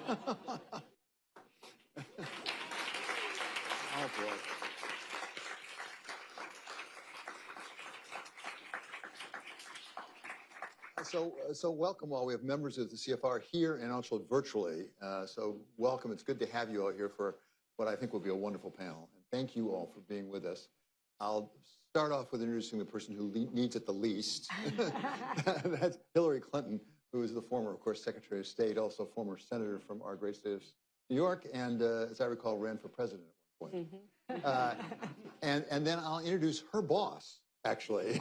Oh, boy. So welcome all. We have members of the CFR here and also virtually. So welcome. It's good to have you all here for what I think will be a wonderful panel. And thank you all for being with us. I'll start off with introducing the person who needs it the least. That's Hillary Clinton, who is the former, of course, Secretary of State, also former senator from our great state of New York, and as I recall, ran for president at one point. And then I'll introduce her boss, actually,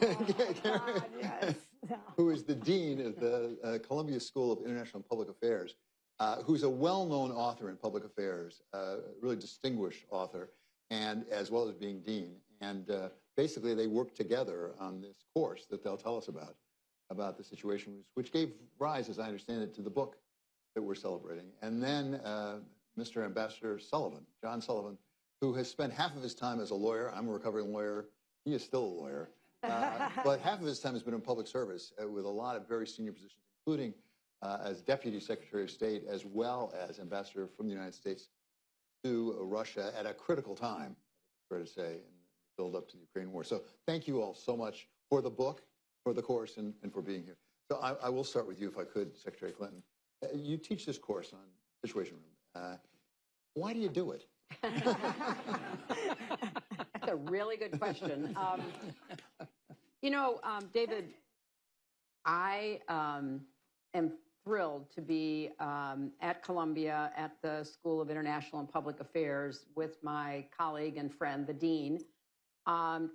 God, yes. who is the dean of the Columbia School of International and Public Affairs, who's a well-known author in public affairs, really distinguished author, and as well as being dean. And basically, they worked together on this course that they'll tell us about the situation, which gave rise, as I understand it, to the book that we're celebrating. And then Mr. Ambassador Sullivan, John Sullivan, who has spent half of his time as a lawyer. I'm a recovering lawyer. He is still a lawyer. But half of his time has been in public service with a lot of very senior positions, including as Deputy Secretary of State, as well as Ambassador from the United States to Russia at a critical time, fair to say, in the build up to the Ukraine war. So thank you all so much for the book, for the course, and for being here. So I will start with you, if I could, Secretary Clinton. You teach this course on Situation Room. Why do you do it? That's a really good question. David, I am thrilled to be at Columbia at the School of International and Public Affairs with my colleague and friend, the dean,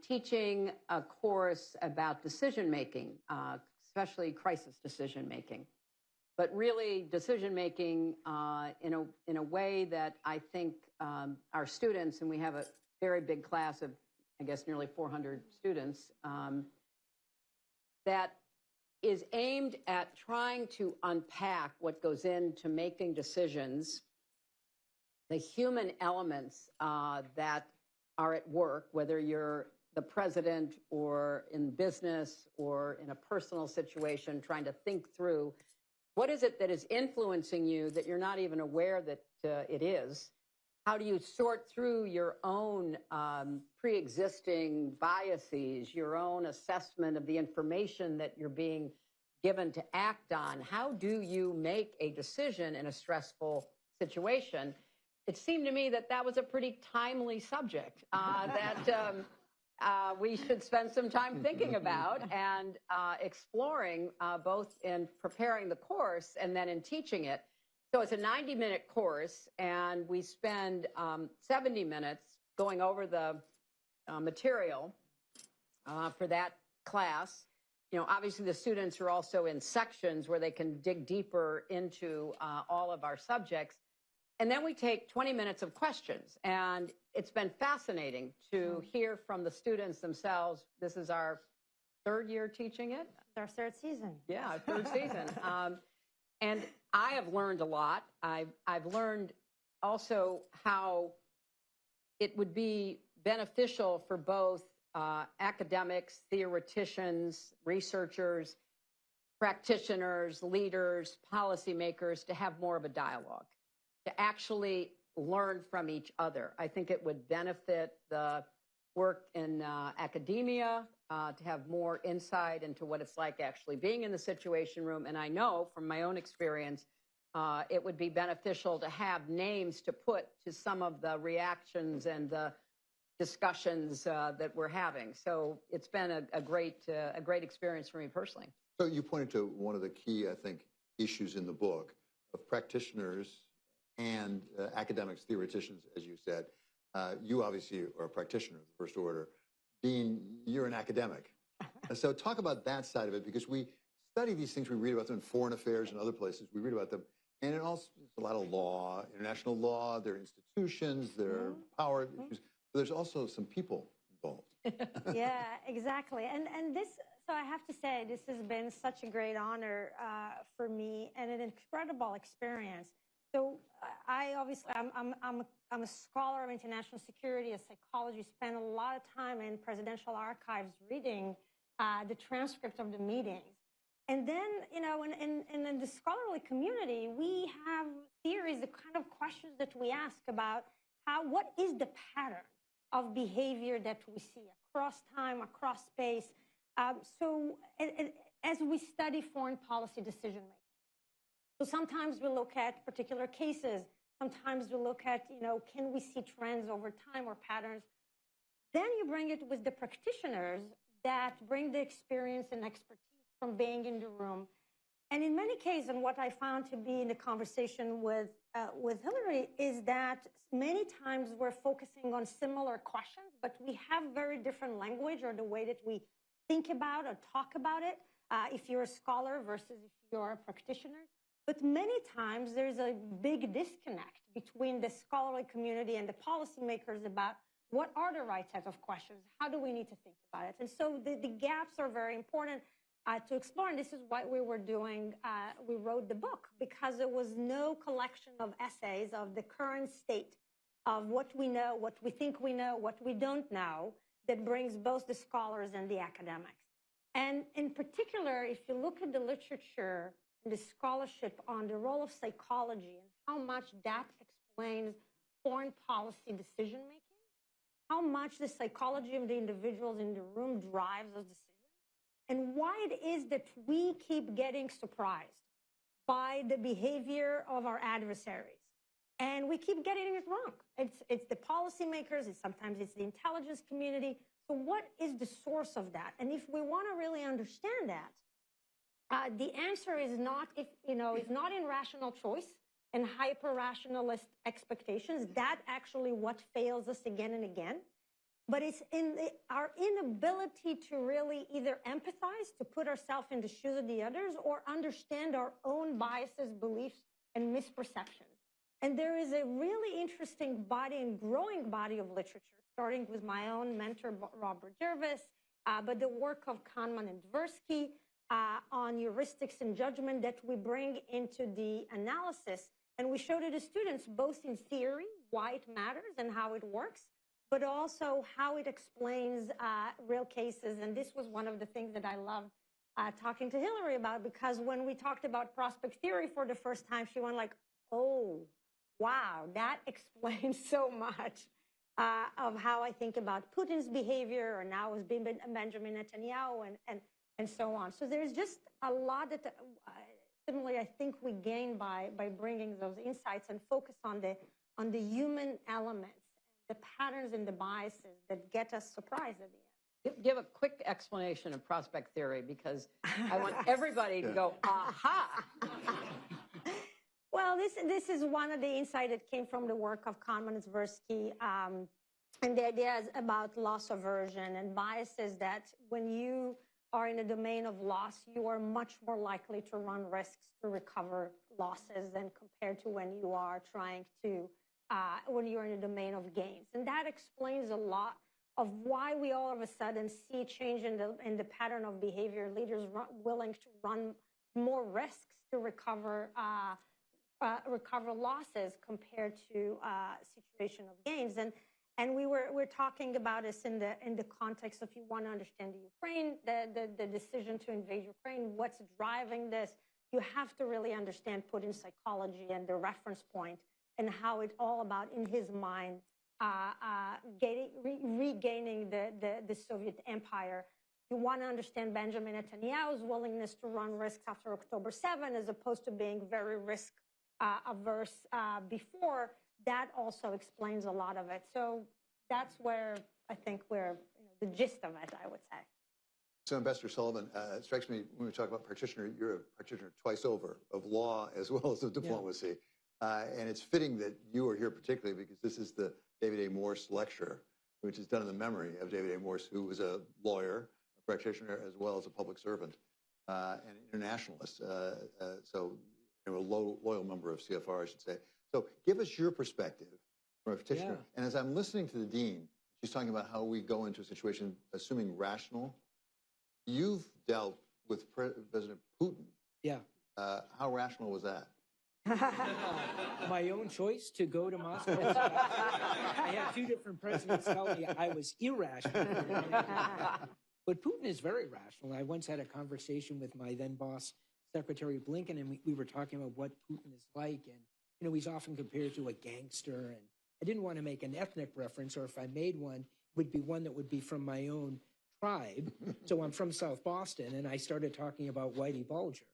teaching a course about decision-making, especially crisis decision-making, but really decision-making in a way that I think our students, and we have a very big class of, I guess, nearly 400 students, that is aimed at trying to unpack what goes into making decisions, the human elements that are at work, whether you're the president or in business or in a personal situation, trying to think through what is it that is influencing you that you're not even aware that it is. How do you sort through your own pre-existing biases, your own assessment of the information that you're being given to act on? How do you make a decision in a stressful situation? It seemed to me that that was a pretty timely subject that we should spend some time thinking about and exploring, both in preparing the course and then in teaching it. So it's a 90-minute course, and we spend 70 minutes going over the material for that class. Obviously the students are also in sections where they can dig deeper into all of our subjects. And then we take 20 minutes of questions, and it's been fascinating to hear from the students themselves. This is our third year teaching it. It's our third season. Yeah, our third season. And I have learned a lot. I've learned also how it would be beneficial for both academics, theoreticians, researchers, practitioners, leaders, policymakers to have more of a dialogue, to actually learn from each other. I think it would benefit the work in academia to have more insight into what it's like actually being in the Situation Room. And I know from my own experience, it would be beneficial to have names to put to some of the reactions and the discussions that we're having. So it's been a great experience for me personally. So you pointed to one of the key, I think, issues in the book of practitioners and academics, theoreticians, as you said. You obviously are a practitioner of the first order. Dean, you're an academic. So talk about that side of it, because we study these things, we read about them in foreign affairs and other places, we read about them, and it also is a lot of law, international law, there are institutions, there are power issues, but there's also some people involved. Yeah, exactly. And this, so I have to say, this has been such a great honor for me and an incredible experience. So I obviously, I'm a scholar of international security, a psychologist, spent a lot of time in presidential archives reading the transcript of the meetings. And then, in the scholarly community, we have theories, the kind of questions that we ask about what is the pattern of behavior that we see across time, across space. As we study foreign policy decision making. So sometimes we look at particular cases. Sometimes we look at, can we see trends over time or patterns? Then you bring it with the practitioners that bring the experience and expertise from being in the room. And in many cases, and what I found to be in the conversation with Hillary is that many times we're focusing on similar questions, but we have very different language or the way that we think about or talk about it, if you're a scholar versus if you're a practitioner. But many times there's a big disconnect between the scholarly community and the policymakers about what are the right set of questions, how do we need to think about it. And so the gaps are very important to explore, and this is what we were doing. We wrote the book because there was no collection of essays of the current state of what we know, what we think we know, what we don't know, that brings both the scholars and the academics. And in particular, if you look at the literature and the scholarship on the role of psychology and how much that explains foreign policy decision-making, how much the psychology of the individuals in the room drives those decisions, and why it is that we keep getting surprised by the behavior of our adversaries. And we keep getting it wrong. It's the policymakers, sometimes it's the intelligence community. So what is the source of that? And if we want to really understand that, the answer is not, is not in rational choice and hyper-rationalist expectations. That's actually what fails us again and again. But it's in our inability to really either empathize, to put ourselves in the shoes of the others, or understand our own biases, beliefs, and misperceptions. And there is a really interesting body and growing body of literature, starting with my own mentor, Robert Jervis, but the work of Kahneman and Tversky on heuristics and judgment that we bring into the analysis. And we show to the students, both in theory, why it matters and how it works, but also how it explains real cases. And this was one of the things that I loved talking to Hillary about, because when we talked about prospect theory for the first time, she went like, oh, wow, that explains so much of how I think about Putin's behavior, or now with Benjamin Netanyahu, and so on. So there's just a lot that, similarly, I think we gain by bringing those insights and focus on the human elements, the patterns and the biases that get us surprised at the end. Give a quick explanation of prospect theory, because I want everybody to go, aha. Well, this is one of the insights that came from the work of Kahneman and Tversky, and the ideas about loss aversion and biases, that when you are in a domain of loss, you are much more likely to run risks to recover losses than compared to when you are trying to, when you're in a domain of gains. And that explains a lot of why we all of a sudden see change in the pattern of behavior, leaders willing to run more risks to recover losses compared to situation of gains. And we're talking about this in the context of, if you want to understand the Ukraine, the decision to invade Ukraine, what's driving this, you have to really understand Putin's psychology and the reference point, and how it's all about, in his mind, regaining the Soviet empire. You want to understand Benjamin Netanyahu's willingness to run risks after October 7, as opposed to being very risk averse before. That also explains a lot of it. So that's where I think the gist of it, I would say. So, Ambassador Sullivan, it strikes me when we talk about practitioner, you're a practitioner twice over, of law as well as of diplomacy. Yeah. And it's fitting that you are here particularly because this is the David A. Morse lecture, which is done in the memory of David A. Morse, who was a lawyer, a practitioner, as well as a public servant, and internationalist. So, a loyal member of CFR, I should say. So give us your perspective from a practitioner. Yeah. And as I'm listening to the dean, she's talking about how we go into a situation assuming rational. You've dealt with President Putin. Yeah. How rational was that? My own choice to go to Moscow. I had two different presidents tell me I was irrational. But Putin is very rational. I once had a conversation with my then boss, Secretary Blinken, and we were talking about what Putin is like. And, you know, he's often compared to a gangster. And I didn't want to make an ethnic reference, or if I made one, it would be one that would be from my own tribe. So I'm from South Boston, and I started talking about Whitey Bulger.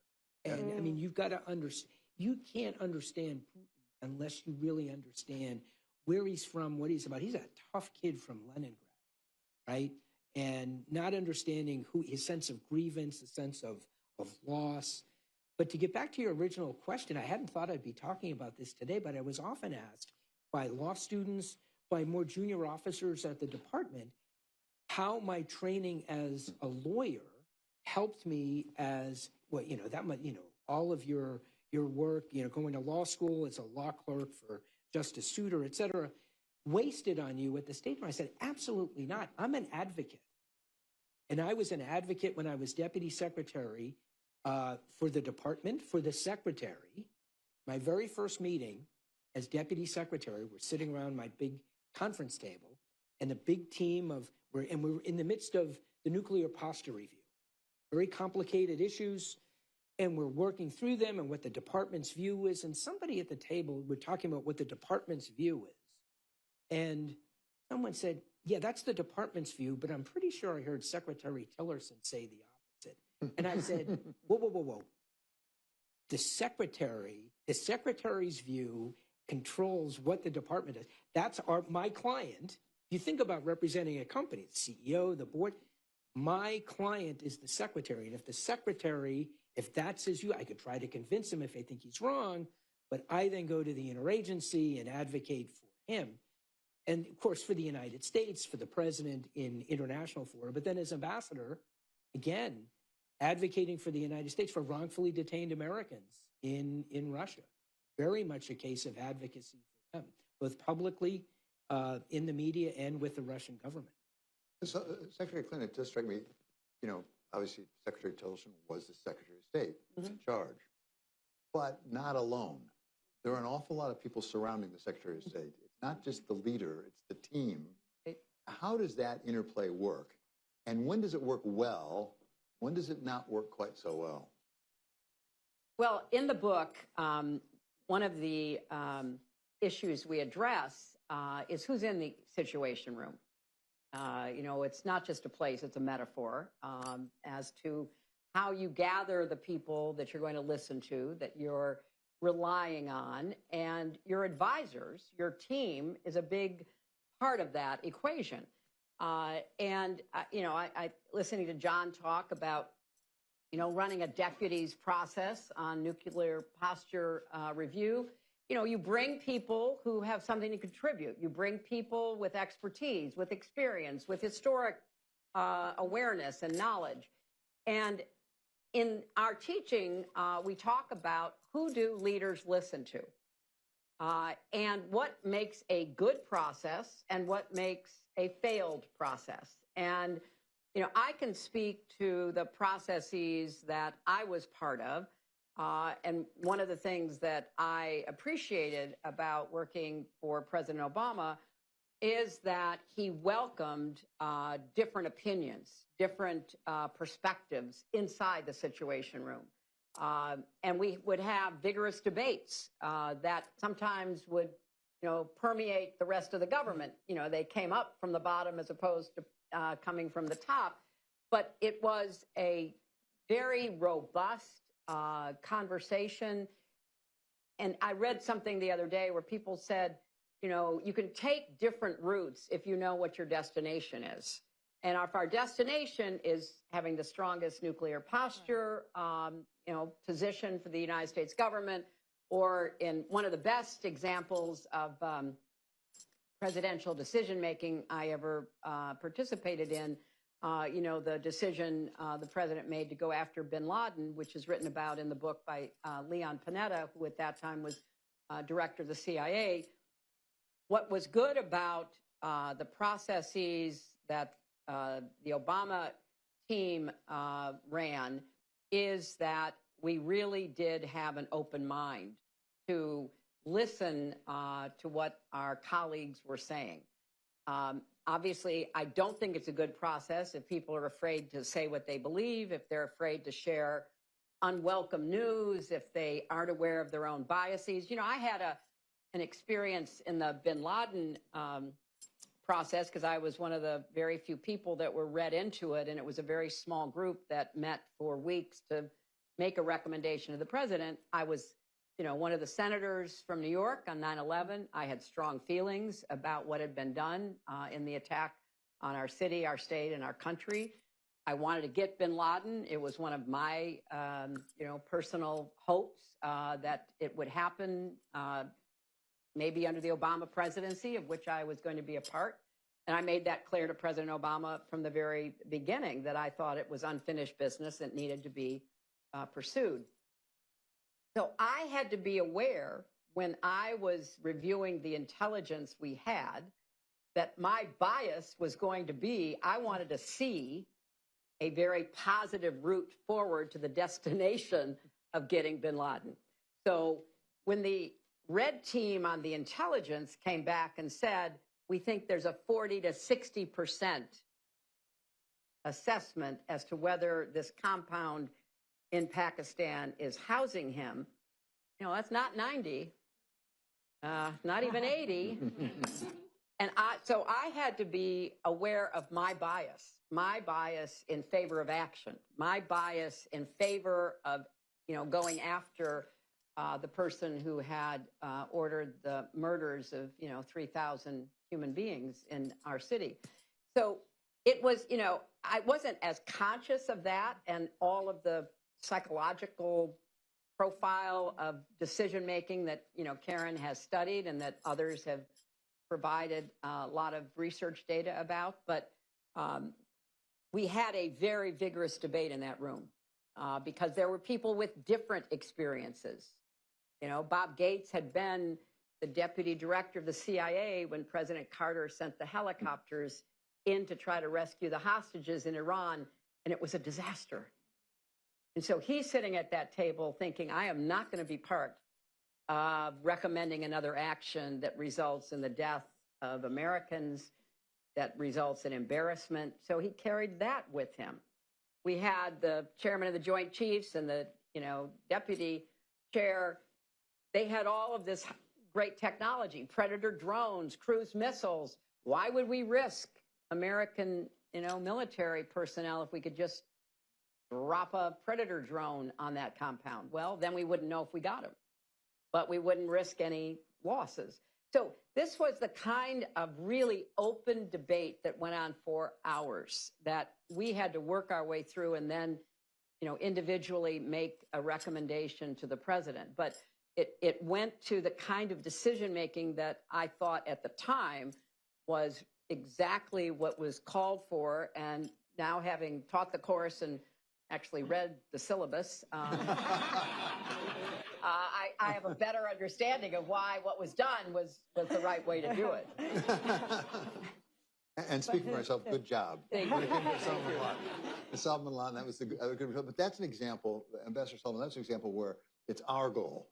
And I mean, you've got to understand, you can't understand Putin unless you really understand where he's from, what he's about. He's a tough kid from Leningrad, right? And not understanding who his sense of grievance, the sense of loss. But to get back to your original question, I hadn't thought I'd be talking about this today, but I was often asked by law students, by more junior officers at the department, how my training as a lawyer helped me as, well, you know, that much, you know, all of your work, you know, going to law school as a law clerk for Justice Souter, et cetera, wasted on you at the State Department. I said, absolutely not. I'm an advocate. And I was an advocate when I was deputy secretary for the department, for the secretary. My very first meeting as deputy secretary, we're sitting around my big conference table, and a big team of, we were in the midst of the nuclear posture review. Very complicated issues, and we're working through them and what the department's view is. And somebody at the table, we're talking about what the department's view is. And someone said, yeah, that's the department's view, but I'm pretty sure I heard Secretary Tillerson say the opposite. And I said, whoa, whoa, whoa, whoa. The secretary's view controls what the department does. That's my client. You think about representing a company, the CEO, the board. My client is the secretary. And if the secretary, if that's his view, I could try to convince him if I think he's wrong, but I then go to the interagency and advocate for him. And of course, for the United States, for the president in international fora, but then as ambassador, again, advocating for the United States for wrongfully detained Americans in Russia. Very much a case of advocacy for them, both publicly in the media and with the Russian government. So, Secretary Clinton, it does strike me, you know, obviously Secretary Tillerson was the Secretary of State, was in charge, but not alone. There are an awful lot of people surrounding the Secretary of State. It's not just the leader, it's the team. How does that interplay work? And when does it work well? When does it not work quite so well? Well, in the book, one of the issues we address is who's in the Situation Room. You know, it's not just a place, it's a metaphor as to how you gather the people that you're going to listen to, that you're relying on, and your advisors, your team is a big part of that equation. You know, I listening to John talk about, you know, running a deputies process on nuclear posture review. You know, you bring people who have something to contribute. You bring people with expertise, with experience, with historic awareness and knowledge. And in our teaching, we talk about who do leaders listen to, and what makes a good process and what makes a failed process. And, you know, I can speak to the processes that I was part of. And one of the things that I appreciated about working for President Obama is that he welcomed different opinions, different perspectives inside the Situation Room. And we would have vigorous debates that sometimes would, you know, permeate the rest of the government. You know, they came up from the bottom as opposed to coming from the top. But it was a very robust conversation. And I read something the other day where people said, you know, you can take different routes if you know what your destination is. And if our destination is having the strongest nuclear posture, you know, position for the United States government, or in one of the best examples of presidential decision-making I ever participated in, you know, the decision the president made to go after bin Laden, which is written about in the book by Leon Panetta, who at that time was director of the CIA. What was good about the processes that the Obama team ran is that we really did have an open mind to listen to what our colleagues were saying. Obviously, I don't think it's a good process if people are afraid to say what they believe, if they're afraid to share unwelcome news, if they aren't aware of their own biases. You know, I had an experience in the bin Laden process because I was one of the very few people that were read into it, and it was a very small group that met for weeks to make a recommendation to the president. I was, you know, one of the senators from New York on 9/11. I had strong feelings about what had been done in the attack on our city, our state, and our country. I wanted to get bin Laden. It was one of my, you know, personal hopes that it would happen, maybe under the Obama presidency, of which I was going to be a part. And I made that clear to President Obama from the very beginning that I thought it was unfinished business that needed to be pursued. So I had to be aware when I was reviewing the intelligence we had that my bias was going to be, I wanted to see a very positive route forward to the destination of getting bin Laden. So when the red team on the intelligence came back and said, we think there's a 40 to 60% assessment as to whether this compound in Pakistan is housing him, you know, that's not 90, not even 80. And so I had to be aware of my bias in favor of action, my bias in favor of, you know, going after the person who had ordered the murders of, you know, 3,000 human beings in our city. So it was, you know, I wasn't as conscious of that and all of the psychological profile of decision making that, you know, Karen has studied and that others have provided a lot of research data about. But we had a very vigorous debate in that room because there were people with different experiences. You know, Bob Gates had been the deputy director of the CIA when President Carter sent the helicopters in to try to rescue the hostages in Iran, and it was a disaster. And so he's sitting at that table thinking, I am not going to be part of recommending another action that results in the death of Americans, that results in embarrassment. So he carried that with him. We had the chairman of the Joint Chiefs and the, you know, deputy chair. They had all of this great technology, Predator drones, cruise missiles. Why would we risk American, you know, military personnel if we could just drop a Predator drone on that compound? Well, then we wouldn't know if we got them, but we wouldn't risk any losses. So this was the kind of really open debate that went on for hours that we had to work our way through and then, you know, individually make a recommendation to the president. But it went to the kind of decision making that I thought at the time was exactly what was called for. And now, having taught the course and actually read the syllabus, I have a better understanding of why what was done was the right way to do it. And speaking for myself, good job. Thank you. Osama bin Laden, that was a good result. But that's an example, Ambassador Sullivan, that's an example where it's our goal.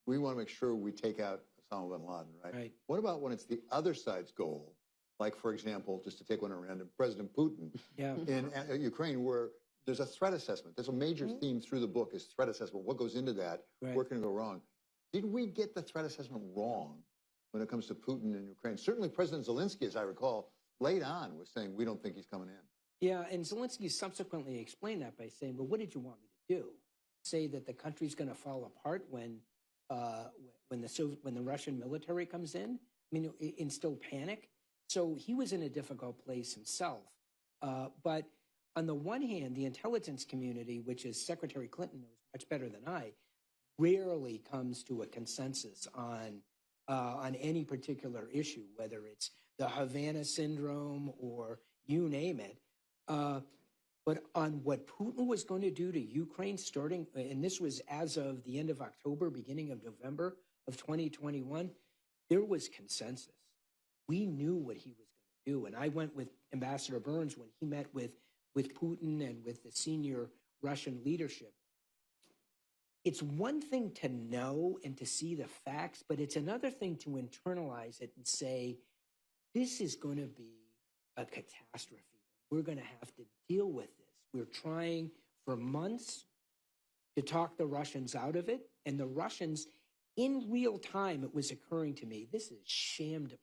We want to make sure we take out Osama bin Laden, right? Right. What about when it's the other side's goal? Like, for example, just to take one at random, President Putin in Ukraine, where there's a threat assessment. There's a major theme through the book is threat assessment. What goes into that? Right. Where can it go wrong? Did we get the threat assessment wrong when it comes to Putin in Ukraine? Certainly President Zelensky, as I recall, late on was saying, we don't think he's coming in. Yeah, and Zelensky subsequently explained that by saying, well, what did you want me to do? Say that the country's going to fall apart when the Russian military comes in? I mean, instill panic? So he was in a difficult place himself. But on the one hand, the intelligence community, which is Secretary Clinton knows much better than I, rarely comes to a consensus on any particular issue, whether it's the Havana syndrome or you name it. But on what Putin was going to do to Ukraine starting, and this was as of the end of October, beginning of November of 2021, there was consensus. We knew what he was going to do. And I went with Ambassador Burns when he met with Putin and with the senior Russian leadership. It's one thing to know and to see the facts, but it's another thing to internalize it and say, this is going to be a catastrophe. We're going to have to deal with this. We're trying for months to talk the Russians out of it. And the Russians, in real time, it was occurring to me, this is sham diplomacy.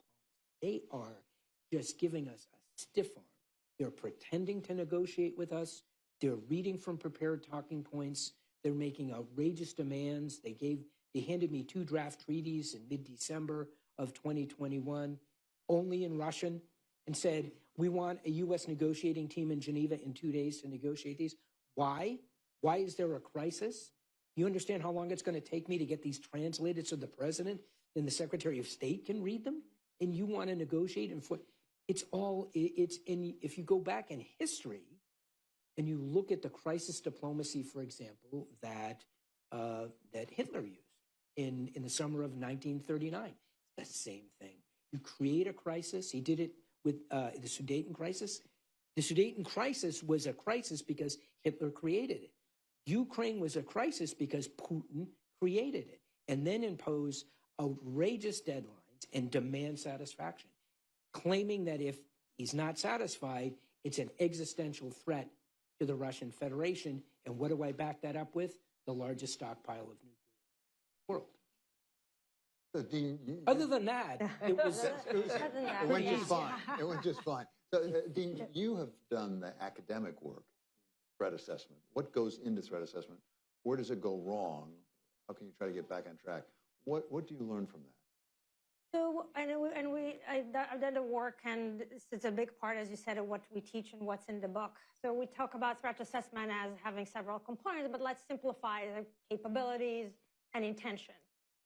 They are just giving us a stiff arm. They're pretending to negotiate with us. They're reading from prepared talking points. They're making outrageous demands. They handed me 2 draft treaties in mid-December of 2021, only in Russian, and said, we want a U.S. negotiating team in Geneva in 2 days to negotiate these. Why? Why is there a crisis? You understand how long it's going to take me to get these translated so the president and the Secretary of State can read them? And you want to negotiate? And if you go back in history and you look at the crisis diplomacy, for example, that Hitler used in the summer of 1939, the same thing. You create a crisis. He did it with the Sudeten crisis. The Sudeten crisis was a crisis because Hitler created it. Ukraine was a crisis because Putin created it, and then imposed outrageous deadlines and demand satisfaction, claiming that if he's not satisfied, it's an existential threat to the Russian Federation. And what do I back that up with? The largest stockpile of nuclear in the world. So Dean, Other than that, it was it went just fine. It went just fine. So, Dean, you have done the academic work, threat assessment. What goes into threat assessment? Where does it go wrong? How can you try to get back on track? What do you learn from that? So, I've done the work, and it's a big part, as you said, of what we teach and what's in the book. So we talk about threat assessment as having several components, but let's simplify the capabilities and intention.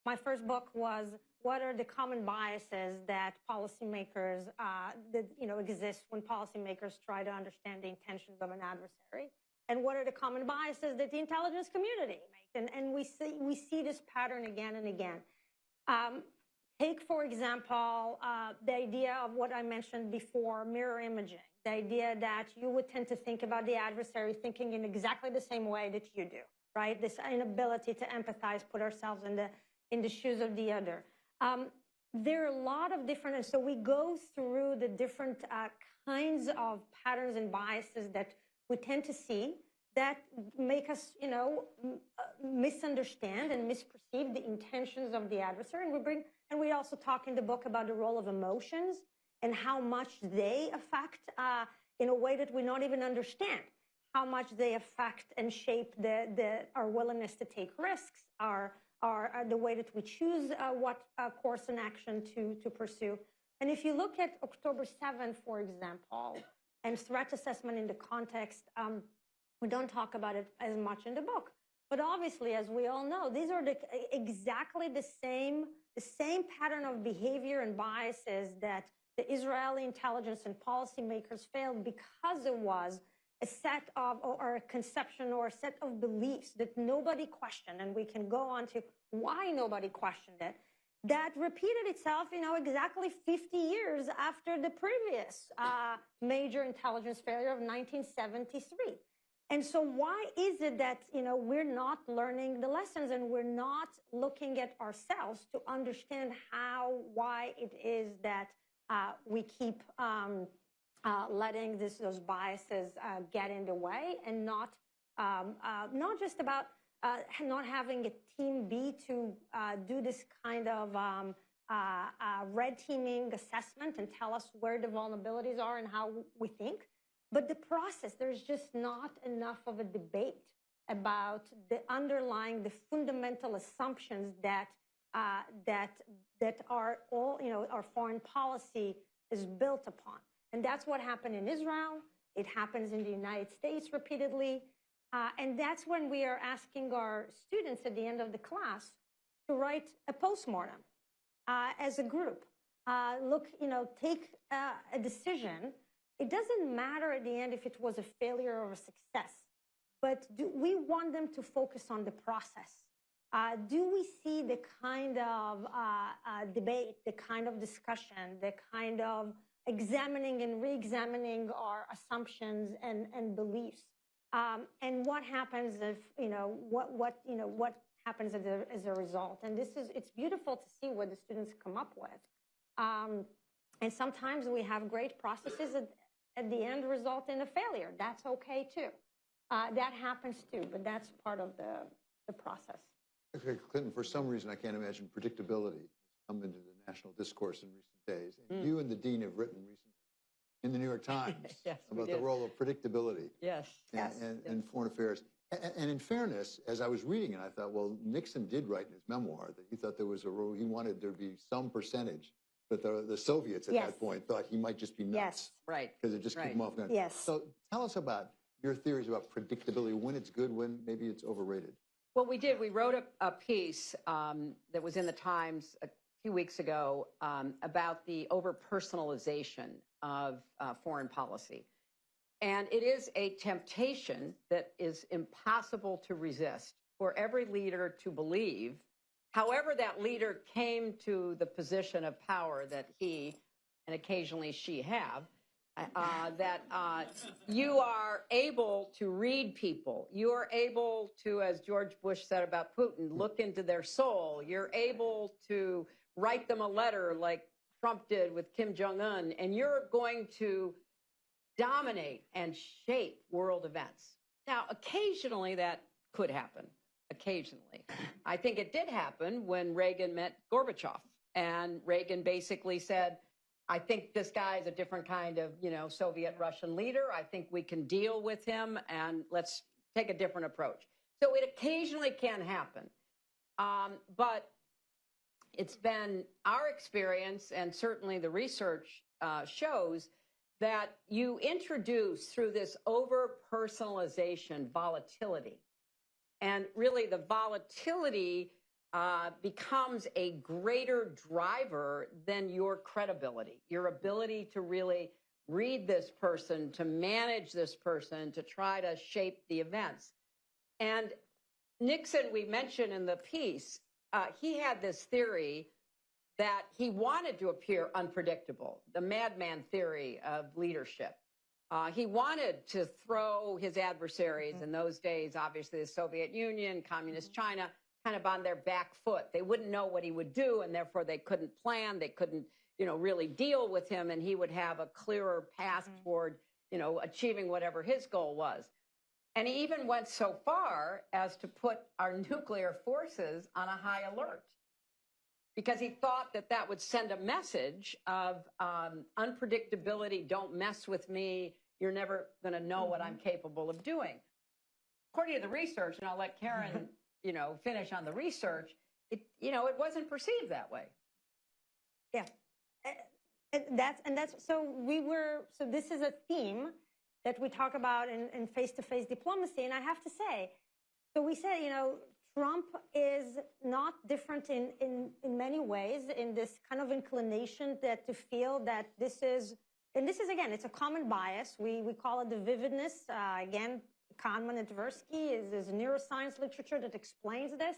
My first book was, what are the common biases that policymakers, exist when policymakers try to understand the intentions of an adversary? And what are the common biases that the intelligence community makes? And we see this pattern again and again. Take, for example, the idea of what I mentioned before, mirror imaging. The idea that you would tend to think about the adversary thinking in exactly the same way that you do, right? This inability to empathize, put ourselves in the shoes of the other. There are a lot of different, and so we go through the different kinds of patterns and biases that we tend to see that make us, misunderstand and misperceive the intentions of the adversary. And we also talk in the book about the role of emotions and how much they affect, in a way that we don't even understand, how much they affect and shape our willingness to take risks, the way that we choose what course and action to pursue. And if you look at October 7th, for example, and threat assessment in the context, we don't talk about it as much in the book. But obviously, as we all know, these are exactly the same pattern of behavior and biases that the Israeli intelligence and policymakers failed because it was a set of, or a conception or a set of beliefs that nobody questioned, and we can go on to why nobody questioned it, that repeated itself, exactly 50 years after the previous major intelligence failure of 1973. And so why is it that, we're not learning the lessons and we're not looking at ourselves to understand why it is that we keep letting those biases get in the way, and not just about not having a team B to do this kind of red teaming assessment and tell us where the vulnerabilities are and how we think. But the process, there's just not enough of a debate about the underlying, the fundamental assumptions that are all, our foreign policy is built upon. And that's what happened in Israel. It happens in the United States repeatedly. And that's when we are asking our students at the end of the class to write a postmortem as a group. Take a decision. It doesn't matter at the end if it was a failure or a success, but we want them to focus on the process. Do we see the kind of debate, the kind of discussion, the kind of examining and re-examining our assumptions and beliefs? And what happens if, what happens as a result? And it's beautiful to see what the students come up with. And sometimes we have great processes at the end result in a failure. That's okay too. That happens too, but that's part of the process. Okay, Clinton, for some reason, I can't imagine predictability has come into the national discourse in recent days. And you and the dean have written recently in the New York Times Yes, about the role of predictability in foreign affairs. And in fairness, as I was reading it, I thought, well, Nixon did write in his memoir that he thought there was a rule, he wanted there to be some percentage, but the Soviets at that point thought he might just be nuts. Right. Because it just kept him off guard. Yes. So tell us about your theories about predictability, when it's good, when maybe it's overrated. Well, we did. We wrote a piece that was in the Times a few weeks ago about the over-personalization of foreign policy. And it is a temptation that is impossible to resist for every leader to believe, however that leader came to the position of power that he and occasionally she have, that you are able to read people. You are able to, as George Bush said about Putin, look into their soul. You're able to write them a letter like Trump did with Kim Jong-un, and you're going to dominate and shape world events. Now, occasionally that could happen. Occasionally. I think it did happen when Reagan met Gorbachev, and Reagan basically said, I think this guy is a different kind of, Soviet Russian leader. I think we can deal with him, and let's take a different approach. So it occasionally can happen. But it's been our experience, and certainly the research shows, that you introduce through this over-personalization volatility. And really the volatility becomes a greater driver than your credibility, your ability to really read this person, to manage this person, to try to shape the events. And Nixon, we mentioned in the piece, he had this theory that he wanted to appear unpredictable, the madman theory of leadership. He wanted to throw his adversaries in those days, obviously the Soviet Union, Communist China, kind of on their back foot. They wouldn't know what he would do, and therefore they couldn't plan, they couldn't, really deal with him, and he would have a clearer path toward, achieving whatever his goal was. And he even went so far as to put our nuclear forces on a high alert, because he thought that that would send a message of unpredictability, don't mess with me, you're never going to know what I'm capable of doing. According to the research, and I'll let Karen, finish on the research, it wasn't perceived that way. Yeah. So this is a theme that we talk about in face-to-face diplomacy, and I have to say, so we said, Trump is not different in many ways in this kind of inclination that to feel that this is, again, it's a common bias. We call it the vividness. Again, Kahneman and Tversky is neuroscience literature that explains this.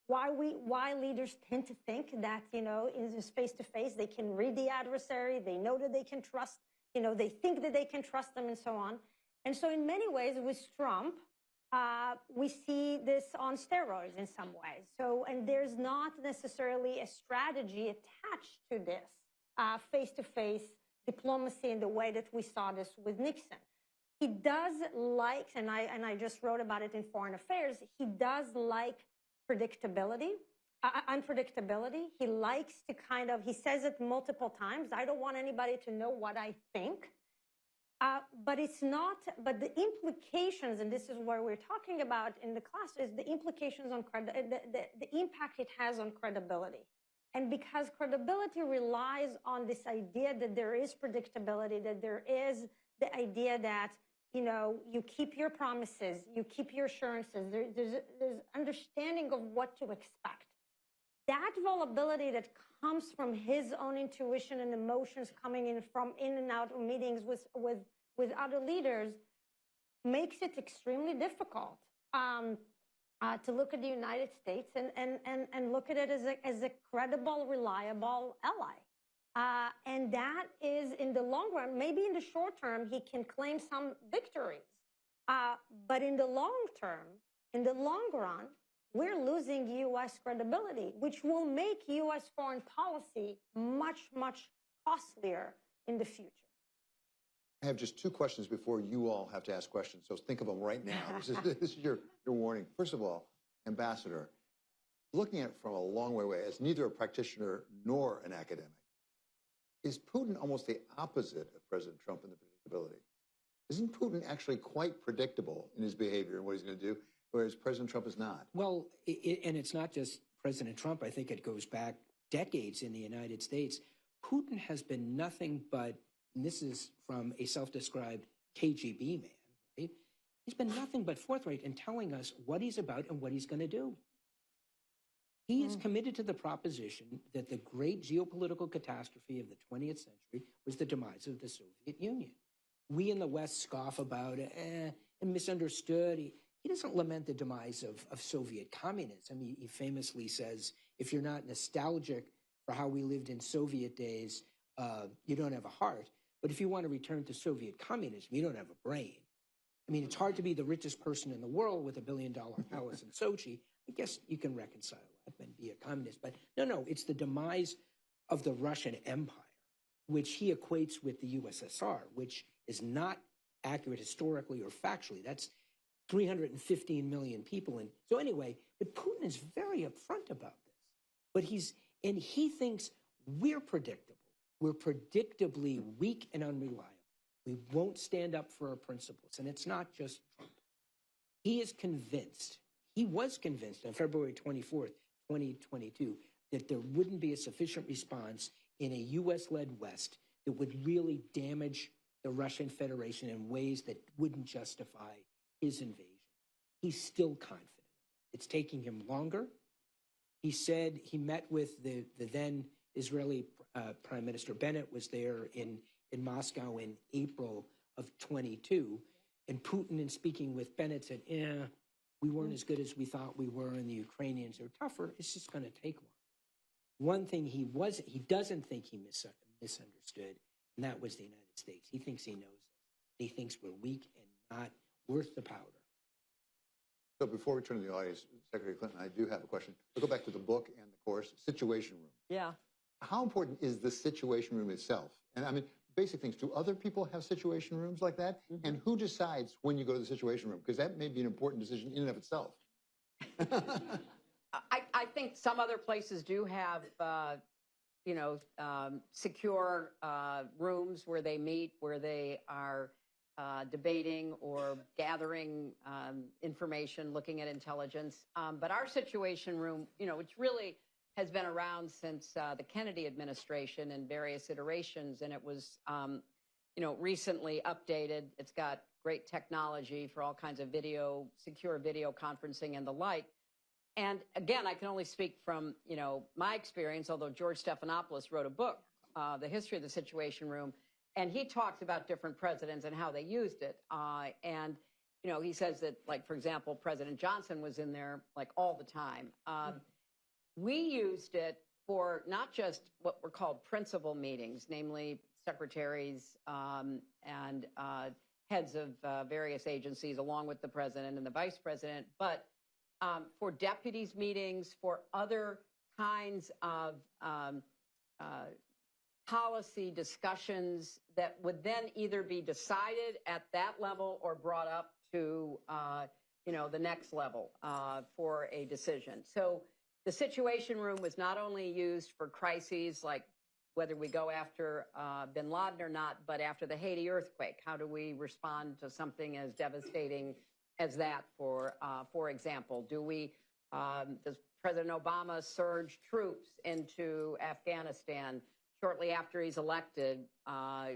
Why leaders tend to think that, in this face-to-face, they can read the adversary, they know that they can trust, they think that they can trust them and so on. And so in many ways with Trump, we see this on steroids in some ways. So, and there's not necessarily a strategy attached to this face-to-face diplomacy in the way that we saw this with Nixon. He does like, and I just wrote about it in Foreign Affairs, he does like predictability, unpredictability. He likes to he says it multiple times, I don't want anybody to know what I think. But the implications, and this is what we're talking about in the class, is the implications on the impact it has on credibility. And because credibility relies on this idea that there is predictability, that there is the idea that, you keep your promises, you keep your assurances, there's understanding of what to expect. That vulnerability that comes from his own intuition and emotions coming in from in and out of meetings with other leaders makes it extremely difficult to look at the United States and look at it as a credible, reliable ally. And that is, in the long run, maybe in the short term, he can claim some victories. But in the long term, in the long run, we're losing U.S. credibility, which will make U.S. foreign policy much, much costlier in the future. I have just two questions before you all have to ask questions, so think of them right now. This is your warning. First of all, Ambassador, looking at it from a long way away, as neither a practitioner nor an academic, is Putin almost the opposite of President Trump in the predictability? Isn't Putin actually quite predictable in his behavior and what he's going to do, whereas President Trump is not? Well, and it's not just President Trump. I think it goes back decades in the United States. Putin has been nothing but, and this is from a self-described KGB man, right? He's been nothing but forthright in telling us what he's about and what he's going to do. He is committed to the proposition that the great geopolitical catastrophe of the 20th century was the demise of the Soviet Union. We in the West scoff about it and misunderstood. He doesn't lament the demise of Soviet communism. He famously says, if you're not nostalgic for how we lived in Soviet days, you don't have a heart. But if you want to return to Soviet communism, you don't have a brain. I mean, it's hard to be the richest person in the world with $1 billion palace in Sochi. I guess you can reconcile that and be a communist. But no, it's the demise of the Russian Empire, which he equates with the USSR, which is not accurate historically or factually. That's 315 million people. And so anyway, but Putin is very upfront about this. But he thinks we're predictable. We're predictably weak and unreliable. We won't stand up for our principles. And it's not just Trump. He is convinced, he was convinced on February 24th, 2022, that there wouldn't be a sufficient response in a US-led West that would really damage the Russian Federation in ways that wouldn't justify his invasion. He's still confident. It's taking him longer. He said he met with the then Israeli Prime Minister Bennett was there in Moscow in April of 22. And Putin, in speaking with Bennett, said, we weren't as good as we thought we were, and the Ukrainians are tougher. It's just going to take long. One thing he doesn't think he misunderstood, and that was the United States. He thinks he knows us. He thinks we're weak and not worth the powder. So before we turn to the audience, Secretary Clinton, I do have a question. We'll go back to the book and the course, Situation Room. Yeah. How important is the Situation Room itself? And I mean, basic things. Do other people have situation rooms like that? Mm-hmm. And who decides when you go to the Situation Room? Because that may be an important decision in and of itself. I think some other places do have, secure rooms where they meet, where they are debating or gathering information, looking at intelligence. But our Situation Room, which really has been around since the Kennedy administration in various iterations, and it was, recently updated. It's got great technology for all kinds of secure video conferencing and the like. And again, I can only speak from, my experience, although George Stephanopoulos wrote a book, The History of the Situation Room, and he talks about different presidents and how they used it. And he says that, like, for example, President Johnson was in there, like, all the time. We used it for not just what were called principal meetings, namely secretaries and heads of various agencies, along with the president and the vice president, but for deputies meetings, for other kinds of policy discussions that would then either be decided at that level or brought up to, the next level for a decision. So the Situation Room was not only used for crises like whether we go after bin Laden or not, but after the Haiti earthquake, how do we respond to something as devastating as that, for example? Does President Obama surge troops into Afghanistan shortly after he's elected?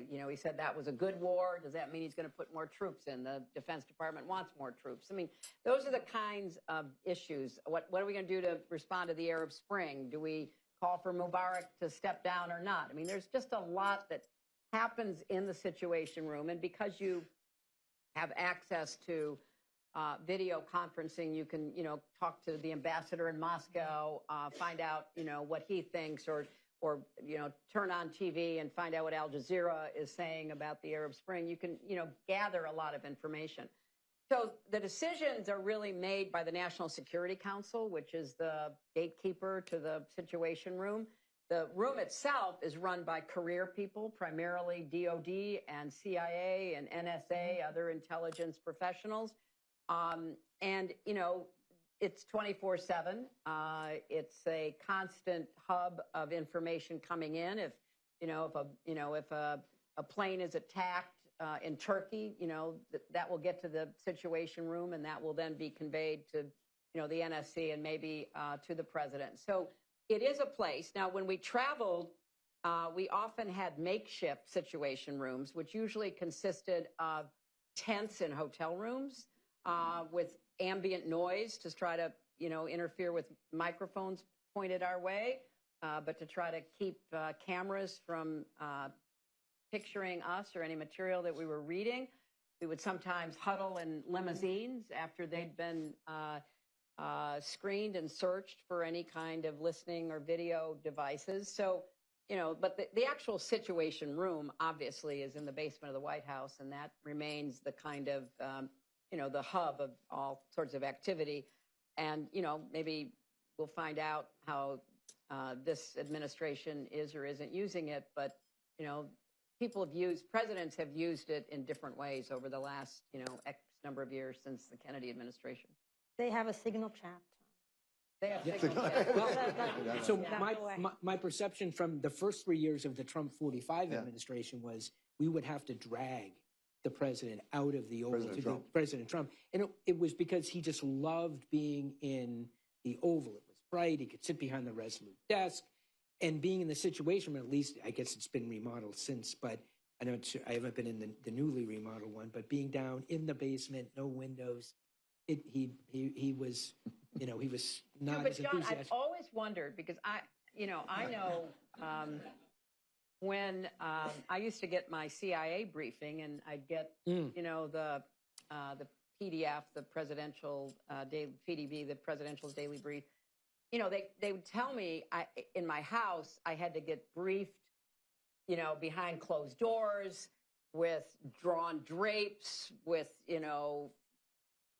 He said that was a good war. Does that mean he's going to put more troops in? The Defense Department wants more troops. I mean, those are the kinds of issues. What are we going to do to respond to the Arab Spring? Do we call for Mubarak to step down or not? I mean, there's just a lot that happens in the Situation Room. And because you have access to video conferencing, you can, talk to the ambassador in Moscow, find out, what he thinks, or turn on TV and find out what Al Jazeera is saying about the Arab Spring. You can, gather a lot of information. So the decisions are really made by the National Security Council, which is the gatekeeper to the Situation Room. The room itself is run by career people, primarily DOD and CIA and NSA, other intelligence professionals. And, you know, it's 24/7. It's a constant hub of information coming in. If a plane is attacked in Turkey, you know, that will get to the Situation Room, and that will then be conveyed to, you know, the NSC and maybe to the president. So it is a place. Now, when we traveled, we often had makeshift Situation Rooms, which usually consisted of tents in hotel rooms with ambient noise to try to, you know, interfere with microphones pointed our way, but to try to keep cameras from picturing us or any material that we were reading. We would sometimes huddle in limousines after they'd been screened and searched for any kind of listening or video devices. So, you know, but the actual Situation Room obviously is in the basement of the White House, and that remains the kind of, you know, the hub of all sorts of activity. And, you know, maybe we'll find out how this administration is or isn't using it, but, you know, presidents have used it in different ways over the last, you know, X number of years since the Kennedy administration. They have a signal chat. They have signal chat. So my perception from the first 3 years of the Trump 45 administration was we would have to drag the president out of the Oval President Trump. And it was because he just loved being in the Oval. It was bright. He could sit behind the Resolute desk. And being in the Situation Room, at least, I guess it's been remodeled since, but I haven't been in the newly remodeled one, but being down in the basement, no windows, he was, you know, he was not as John, enthusiastic. I've always wondered, because I know when I used to get my CIA briefing, and I'd get, you know, the PDF, the presidential PDB, the presidential's daily brief. You know, they would tell me in my house I had to get briefed, you know, behind closed doors with drawn drapes, with, you know,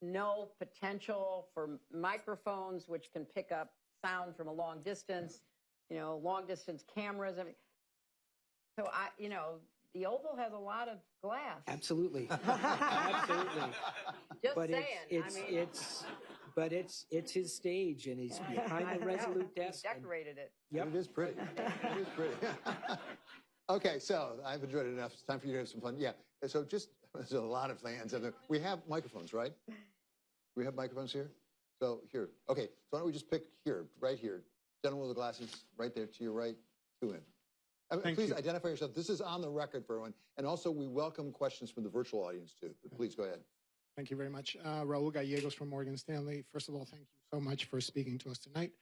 no potential for microphones, which can pick up sound from a long distance, you know, long distance cameras. I mean, so you know, the Oval has a lot of glass. Absolutely. Absolutely. Just but saying. But it's his stage, and he's behind the Resolute desk. He decorated it. Yep. It is pretty. It is pretty. Okay, so I've enjoyed it enough. It's time for you to have some fun. Yeah, so there's a lot of hands. We have microphones, right? We have microphones here? So here. Okay, so why don't we just pick here, right here. Gentleman with the glasses, right there to your right, 2 in. Please identify yourself. This is on the record for everyone. And also, we welcome questions from the virtual audience, too. But please go ahead. Thank you very much. Raul Gallegos from Morgan Stanley. First of all, thank you so much for speaking to us tonight.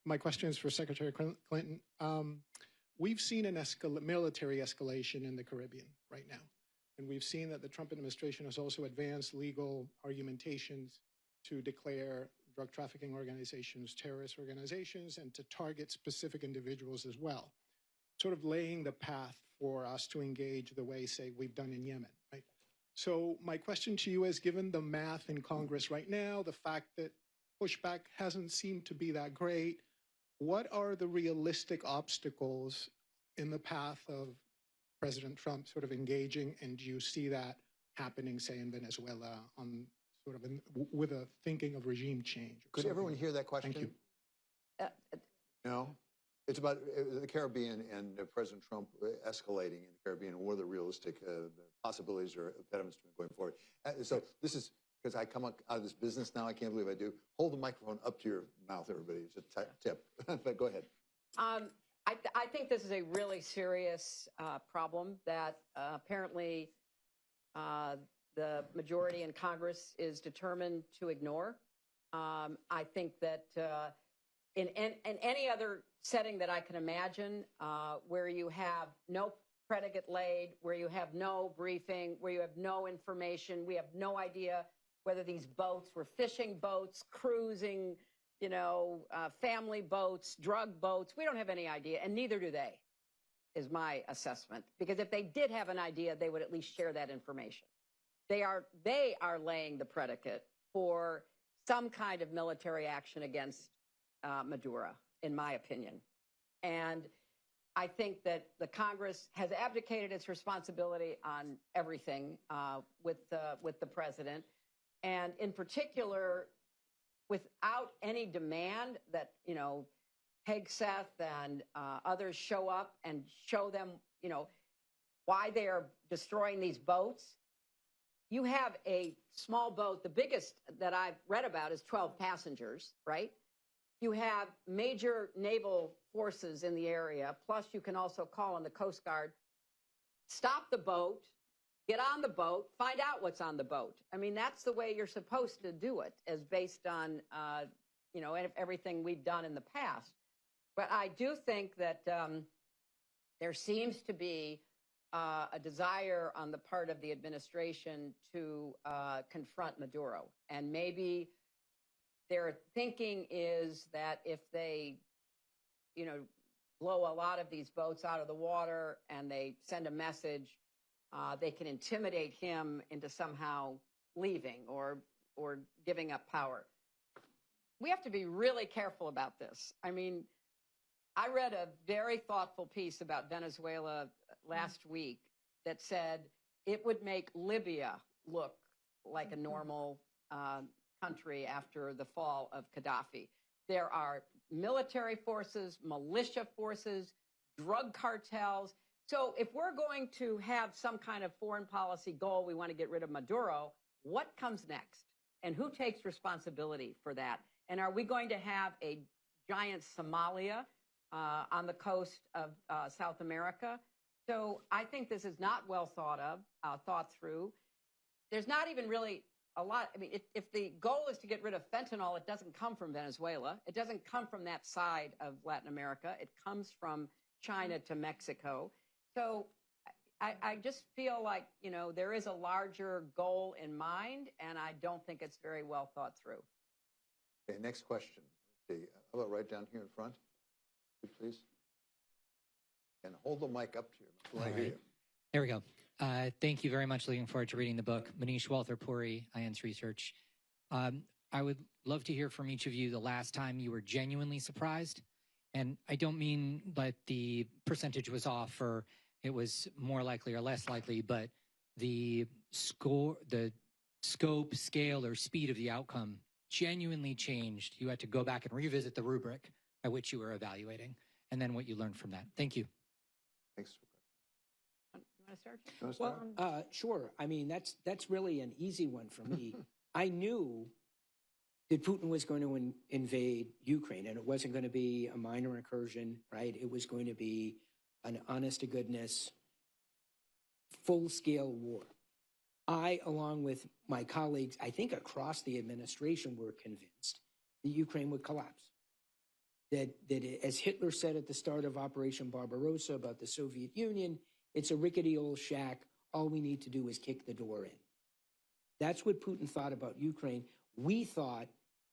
My question is for Secretary Clinton. We've seen an military escalation in the Caribbean right now. And we've seen that the Trump administration has also advanced legal argumentations to declare drug trafficking organizations terrorist organizations and to target specific individuals as well, sort of laying the path for us to engage the way, say, we've done in Yemen, right? So my question to you is, given the math in Congress right now, the fact that pushback hasn't seemed to be that great, what are the realistic obstacles in the path of President Trump sort of engaging, and do you see that happening, say, in Venezuela on sort of with a thinking of regime change? Could everyone hear that question? Thank you. No? It's about the Caribbean and President Trump escalating in the Caribbean, and what are the realistic possibilities or impediments to going forward. So this is, because I come out of this business now, I can't believe I do. Hold the microphone up to your mouth, everybody. It's a tip. But go ahead. I think this is a really serious problem that apparently the majority in Congress is determined to ignore. I think that in any other setting that I can imagine, where you have no predicate laid, where you have no briefing, where you have no information, we have no idea whether these boats were fishing boats, cruising, you know, family boats, drug boats. We don't have any idea, and neither do they, is my assessment. Because if they did have an idea, they would at least share that information. They are laying the predicate for some kind of military action against Maduro, in my opinion. And I think that the Congress has abdicated its responsibility on everything with the president, and in particular, without any demand that Hegseth and others show up and show them why they are destroying these boats. You have a small boat. The biggest that I've read about is 12 passengers, right? You have major naval forces in the area. Plus, you can also call on the Coast Guard, stop the boat, get on the boat, find out what's on the boat. I mean, that's the way you're supposed to do it, as based on, everything we've done in the past. But I do think that there seems to be a desire on the part of the administration to confront Maduro. And maybe their thinking is that if they, blow a lot of these boats out of the water and they send a message, they can intimidate him into somehow leaving or giving up power. We have to be really careful about this. I mean, I read a very thoughtful piece about Venezuela last week that said it would make Libya look like a normal country after the fall of Gaddafi. There are military forces, militia forces, drug cartels. So if we're going to have some kind of foreign policy goal, we want to get rid of Maduro, what comes next? And who takes responsibility for that? And are we going to have a giant Somalia on the coast of South America? So I think this is not well thought through. There's not even really a lot. I mean, if the goal is to get rid of fentanyl, it doesn't come from Venezuela. It doesn't come from that side of Latin America. It comes from China to Mexico. So I just feel like, there is a larger goal in mind, and I don't think it's very well thought through. Okay, next question. Let's see. How about right down here in front, please? And hold the mic up to you. I hear you. There we go. Thank you very much. Looking forward to reading the book. Manish Waltherpuri, IANS Research. I would love to hear from each of you the last time you were genuinely surprised. And I don't mean that the percentage was off or it was more likely or less likely, but the scope, scale, or speed of the outcome genuinely changed. You had to go back and revisit the rubric by which you were evaluating, and then what you learned from that. Thank you. Thanks. You want to start? Well, sure. I mean, that's really an easy one for me. I knew that Putin was going to invade Ukraine, and it wasn't going to be a minor incursion, right? It was going to be an honest-to-goodness, full-scale war. I, along with my colleagues, I think across the administration, were convinced that Ukraine would collapse. That as Hitler said at the start of Operation Barbarossa about the Soviet Union, it's a rickety old shack. All we need to do is kick the door in. That's what Putin thought about Ukraine.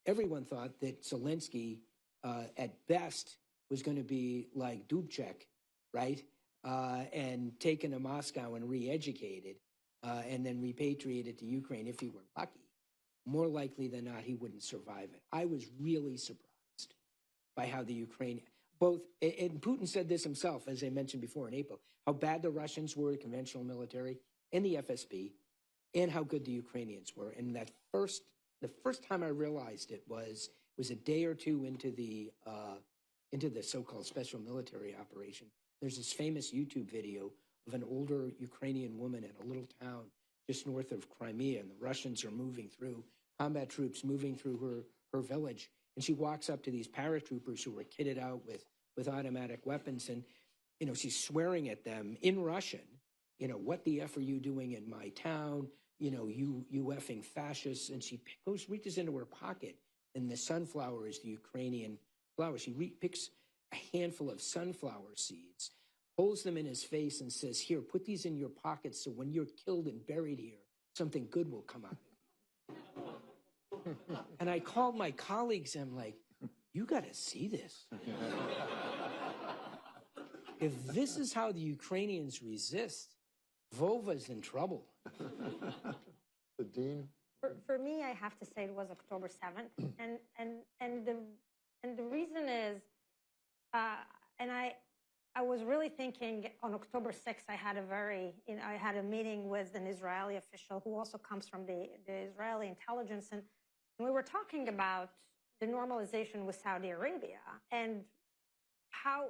Everyone thought that Zelensky, at best, was going to be like Dubček, right? And taken to Moscow and re-educated, and then repatriated to Ukraine if he were lucky. More likely than not, he wouldn't survive it. I was really surprised by how the Ukraine, and Putin said this himself, as I mentioned before in April, how bad the Russians were, the conventional military, and the FSB, and how good the Ukrainians were. And the first time I realized it was a day or two into the so-called special military operation. There's this famous YouTube video of an older Ukrainian woman in a little town just north of Crimea, and the Russians are moving through, combat troops moving through her village. And she walks up to these paratroopers who were kitted out with automatic weapons, and, she's swearing at them in Russian, what the F are you doing in my town? You effing fascists. And she reaches into her pocket, and the sunflower is the Ukrainian flower. She picks a handful of sunflower seeds, holds them in his face, and says, "Here, put these in your pockets so when you're killed and buried here, something good will come out of it." And I called my colleagues, and I'm like, "You got to see this. If this is how the Ukrainians resist, Vova's in trouble." The Dean? For me, I have to say it was October 7th. And the reason is, and was really thinking on October 6th, I had a meeting with an Israeli official who also comes from the Israeli intelligence. And we were talking about the normalization with Saudi Arabia and how,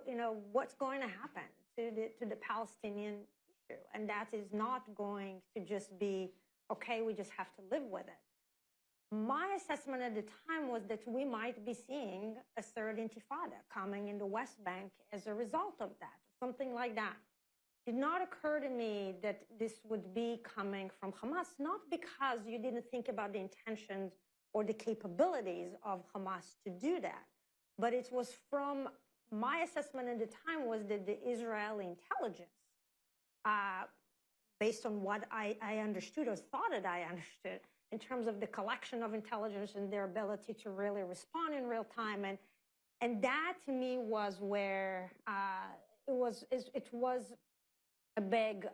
what's going to happen to the Palestinian issue. And that is not going to just be, okay, we just have to live with it. My assessment at the time was that we might be seeing a third intifada coming in the West Bank as a result of that, something like that. It did not occur to me that this would be coming from Hamas, not because you didn't think about the intentions or the capabilities of Hamas to do that, but it was from my assessment at the time was that the Israeli intelligence, based on what I understood or thought that I understood, in terms of the collection of intelligence and their ability to really respond in real time. And that to me was where it was a big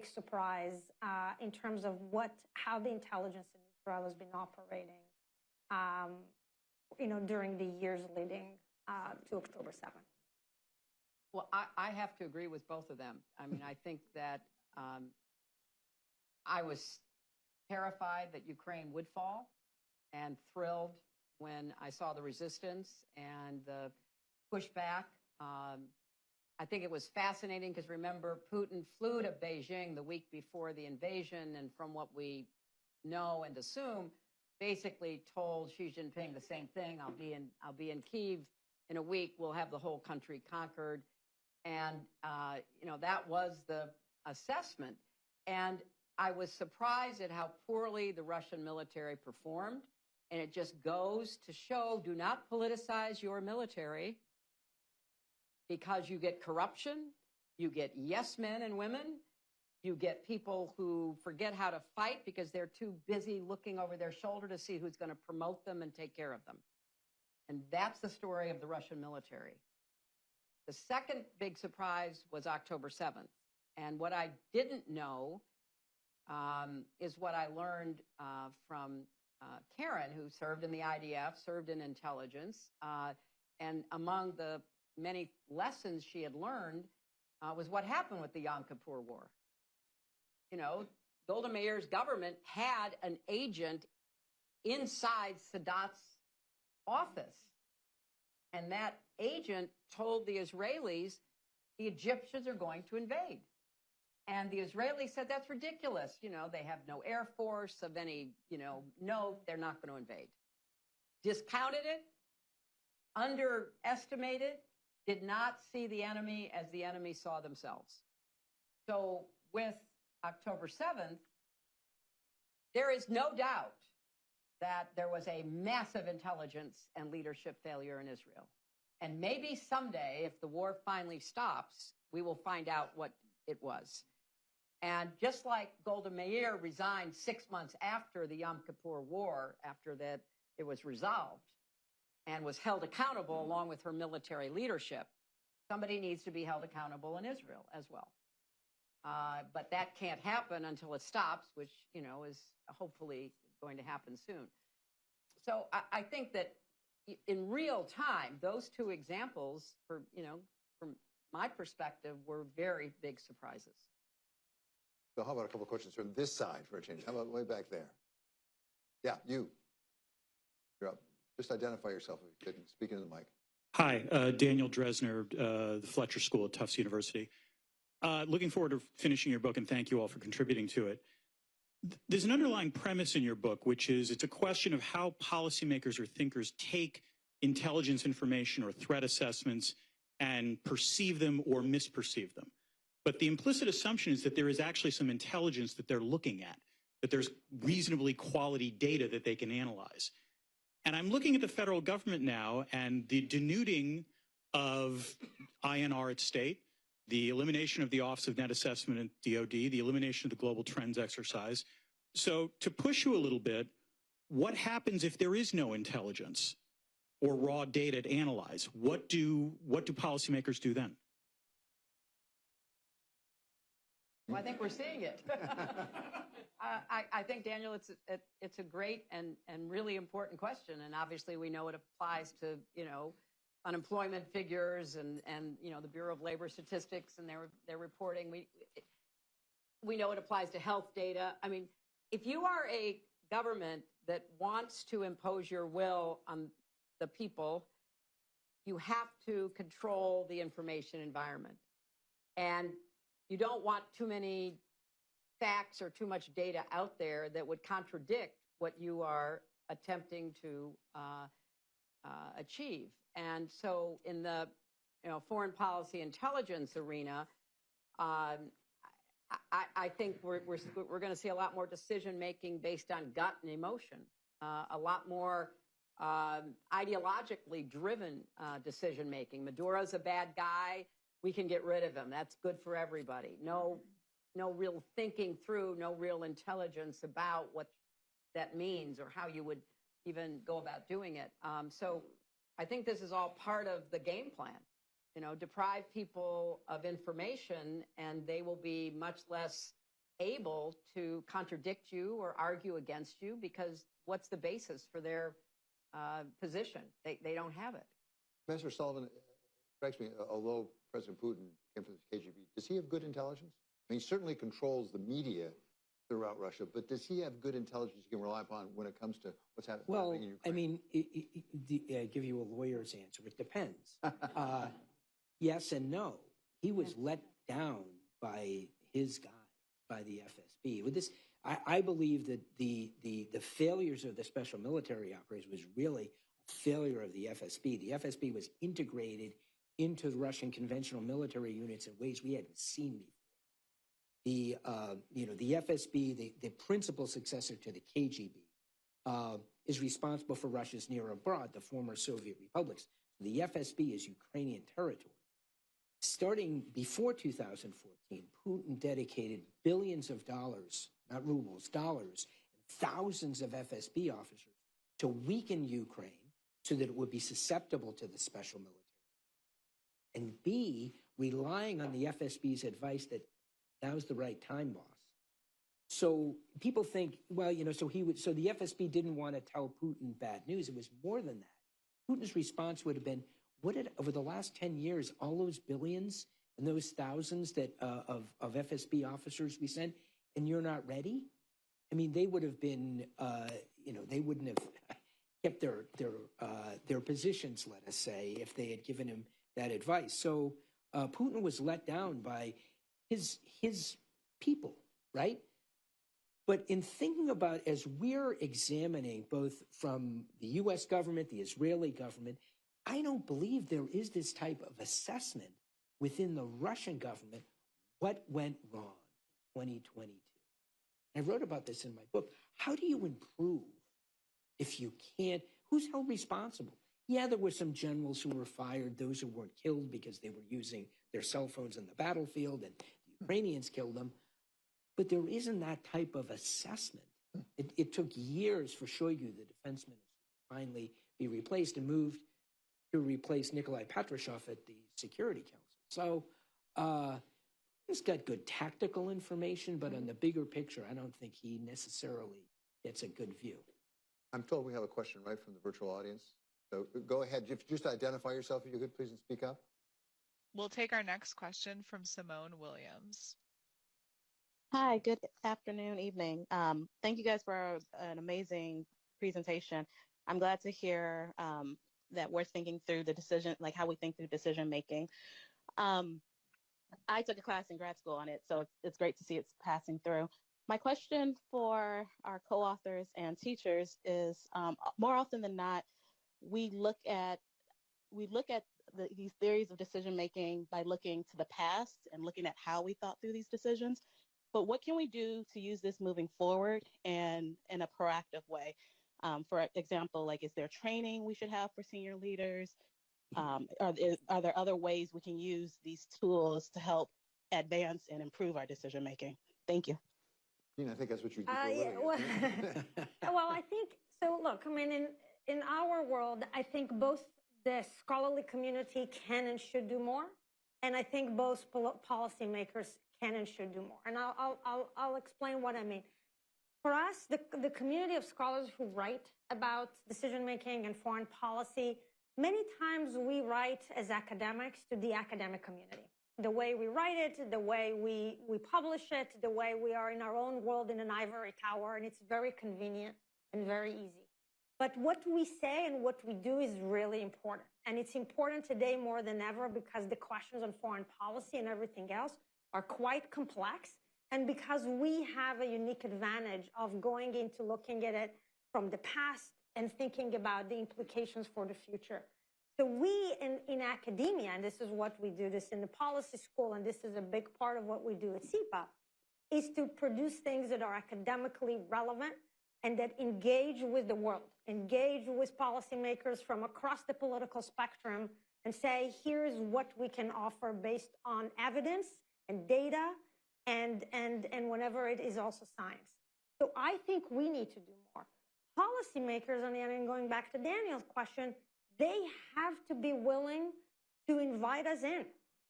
surprise in terms of how the intelligence in Israel has been operating, during the years leading to October 7th. Well, I have to agree with both of them. I mean, I think that I was terrified that Ukraine would fall and thrilled when I saw the resistance and the pushback. I think it was fascinating because remember, Putin flew to Beijing the week before the invasion, and from what we know and assume, basically told Xi Jinping the same thing. I'll be in Kyiv in a week. We'll have the whole country conquered, and that was the assessment. And I was surprised at how poorly the Russian military performed. And it just goes to show, do not politicize your military, because you get corruption, you get yes men and women, you get people who forget how to fight because they're too busy looking over their shoulder to see who's going to promote them and take care of them. And that's the story of the Russian military. The second big surprise was October 7th. And what I didn't know is what I learned from Karen, who served in the IDF, served in intelligence. And among the many lessons she had learned was what happened with the Yom Kippur War. Golda Meir's government had an agent inside Sadat's office. And that agent told the Israelis, the Egyptians are going to invade. And the Israelis said, that's ridiculous. They have no air force of any, no, they're not going to invade. Discounted it, underestimated, did not see the enemy as the enemy saw themselves. So with October 7th, there is no doubt that there was a massive intelligence and leadership failure in Israel. And maybe someday, if the war finally stops, we will find out what it was. And just like Golda Meir resigned 6 months after the Yom Kippur War, after that it was resolved, and was held accountable along with her military leadership, somebody needs to be held accountable in Israel as well. But that can't happen until it stops, which, is hopefully going to happen soon. So I think that in real time, those two examples, from my perspective, were very big surprises. So how about a couple of questions from this side for a change? How about way back there? Yeah, you're up. Just identify yourself if you could. Speak into the mic. Hi, Daniel Dresner, the Fletcher School at Tufts University. Looking forward to finishing your book, and thank you all for contributing to it. There's an underlying premise in your book, which is it's a question of how policymakers or thinkers take intelligence information or threat assessments and perceive them or misperceive them. But the implicit assumption is that there is actually some intelligence that they're looking at, that there's reasonably quality data that they can analyze. And I'm looking at the federal government now and the denuding of INR at state, the elimination of the Office of Net Assessment at DOD, the elimination of the Global Trends exercise. So to push you a little bit, what happens if there is no intelligence or raw data to analyze? What do policymakers do then? Well, I think we're seeing it. I think, Daniel, it's a great and really important question. And obviously we know it applies to, unemployment figures and the Bureau of Labor Statistics and their reporting. We know it applies to health data. I mean, if you are a government that wants to impose your will on the people, you have to control the information environment. And you don't want too many facts or too much data out there that would contradict what you are attempting to achieve. And so in the foreign policy intelligence arena, I think we're going to see a lot more decision making based on gut and emotion, a lot more ideologically driven decision making. Maduro's a bad guy. We can get rid of him. That's good for everybody. No real thinking through, no real intelligence about what that means or how you would even go about doing it. So I think this is all part of the game plan. Deprive people of information and they will be much less able to contradict you or argue against you, because what's the basis for their position? They don't have it. Professor Sullivan, it strikes me, although President Putin came from the KGB, does he have good intelligence? I mean, he certainly controls the media throughout Russia, but does he have good intelligence you can rely upon when it comes to what's happening in Ukraine? I mean, I give you a lawyer's answer. It depends. Yes and no. He was let down by his guy, by the FSB. With this, I believe that the failures of the special military operation was really a failure of the FSB. The FSB was integrated into the Russian conventional military units in ways we hadn't seen before. The FSB, the principal successor to the KGB, is responsible for Russia's near abroad, the former Soviet republics. The FSB is Ukrainian territory. Starting before 2014, Putin dedicated billions of dollars, not rubles, dollars, and thousands of FSB officers to weaken Ukraine so that it would be susceptible to the special military. And B, relying on the FSB's advice that now's the right time, boss. So people think, well, so the FSB didn't want to tell Putin bad news. It was more than that. Putin's response would have been, over the last 10 years, all those billions and those thousands of FSB officers we sent, and you're not ready? I mean, they would have been, they wouldn't have kept their positions, let us say, if they had given him that advice. So Putin was let down by his people, right? But in thinking about, as we're examining both from the U.S. government, the Israeli government, I don't believe there is this type of assessment within the Russian government, what went wrong in 2022. I wrote about this in my book. How do you improve if you can't? Who's held responsible? Yeah, there were some generals who were fired, those who weren't killed because they were using their cell phones in the battlefield, and the Ukrainians killed them. But there isn't that type of assessment. It took years for Shoigu, the defense minister, to finally be replaced and moved to replace Nikolai Patrushev at the Security Council. So he's got good tactical information, but on the bigger picture, I don't think he necessarily gets a good view. I'm told we have a question right from the virtual audience. So go ahead. Just identify yourself, if you could, please, and speak up. We'll take our next question from Simone Williams. Hi, good afternoon, evening. Thank you guys for an amazing presentation. I'm glad to hear that we're thinking through the decision, like how we think through decision making. I took a class in grad school on it, so it's great to see it's passing through. My question for our co-authors and teachers is, more often than not, we look at these theories of decision making by looking to the past and looking at how we thought through these decisions. But what can we do to use this moving forward and in a proactive way? For example, like, is there training we should have for senior leaders? Are there other ways we can use these tools to help advance and improve our decision making? Thank you. I think that's what you do. Well, I think so. Look, I mean, in our world, I think both the scholarly community can and should do more, and I think both policymakers can and should do more. And I'll explain what I mean. For us, the community of scholars who write about decision making and foreign policy, many times we write as academics to the academic community. The way we write it, the way we publish it, the way we are in our own world in an ivory tower, and it's very convenient and very easy. But what we say and what we do is really important. And it's important today more than ever because the questions on foreign policy and everything else are quite complex. And because we have a unique advantage of going into looking at it from the past and thinking about the implications for the future. So we in academia, and this is what we do this in the policy school, and this is a big part of what we do at CEPA, is to produce things that are academically relevant and that engage with the world, engage with policymakers from across the political spectrum and say, here's what we can offer based on evidence and data and whenever it is also science. So I think we need to do more. Policymakers, and going back to Daniel's question, they have to be willing to invite us in